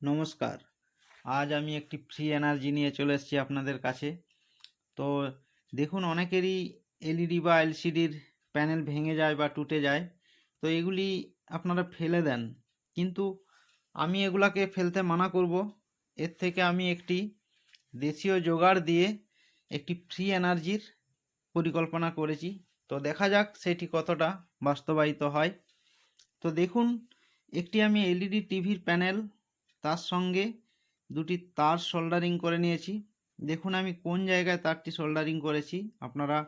নমস্কার। আজ আমি একটি ফ্রি এনার্জি নিয়ে চলে এসেছি আপনাদের কাছে। তো দেখুন, অনেকেরই এলইডি বা এলসিডির প্যানেল ভেঙে যায় বা টুটে যায়। তো এগুলি আপনারা ফেলে দেন, কিন্তু আমি এগুলাকে ফেলতে মানা করব। এর থেকে আমি একটি দেশীয় জোগাড় দিয়ে একটি ফ্রি এনার্জির পরিকল্পনা করেছি। তো দেখা যাক সেটি কতটা বাস্তবায়িত হয়। তো দেখুন, একটি আমি এলইডি টিভির প্যানেল, তার সঙ্গে দুটি তার সোল্ডারিং করে নিয়েছি। দেখুন আমি কোন জায়গায় তারটি সোল্ডারিং করেছি, আপনারা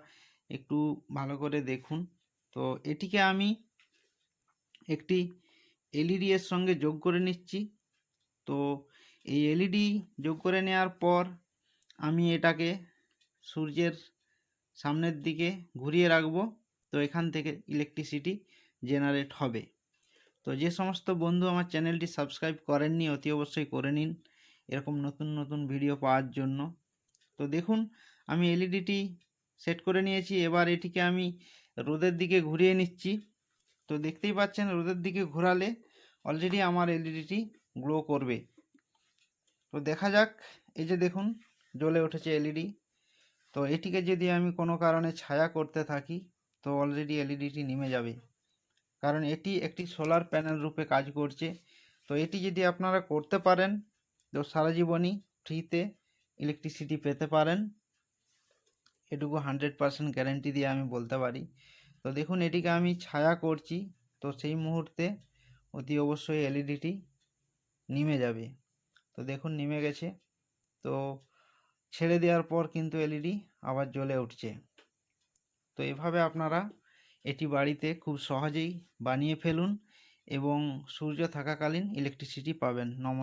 একটু ভালো করে দেখুন। তো এটিকে আমি একটি এলইডি এর সঙ্গে যোগ করে নিচ্ছি। তো এই এলইডি যোগ করে নেওয়ার পর আমি এটাকে সূর্যের সামনের দিকে ঘুরিয়ে রাখবো। তো এখান থেকে ইলেকট্রিসিটি জেনারেট হবে। তো যে সমস্ত বন্ধু আমার চ্যানেলটি সাবস্ক্রাইব করেননি, অতি অবশ্যই করে নিন এরকম নতুন নতুন ভিডিও পাওয়ার জন্য। তো দেখুন, আমি এলইডিটি সেট করে নিয়েছি। এবার এটিকে আমি রোদের দিকে ঘুরিয়ে নিচ্ছি। তো দেখতেই পাচ্ছেন, রোদের দিকে ঘোরালে অলরেডি আমার এলইডিটি গ্লো করবে। তো দেখা যাক, এই যে দেখুন জ্বলে উঠেছে এলইডি। তো এটিকে যদি আমি কোনো কারণে ছায়া করতে থাকি, তো অলরেডি এলইডিটি নিমে যাবে, কারণ এটি একটি সোলার প্যানেল রূপে কাজ করছে। তো এটি যদি আপনারা করতে পারেন, তো সারা জীবনই ফ্রিতে ইলেকট্রিসিটি পেতে পারেন, এটুকু 100% গ্যারেন্টি দিয়ে আমি বলতে পারি। তো দেখুন এটিকে আমি ছায়া করছি, তো সেই মুহূর্তে অতি অবশ্যই এলইডিটি নিমে যাবে। তো দেখুন নিমে গেছে। তো ছেড়ে দেওয়ার পর কিন্তু এলইডি আবার জ্বলে উঠছে। তো এভাবে আপনারা এটি বাড়িতে খুব সহজেই বানিয়ে ফেলুন এবং সূর্য থাকাকালীন ইলেকট্রিসিটি পাবেন। নমস্কার।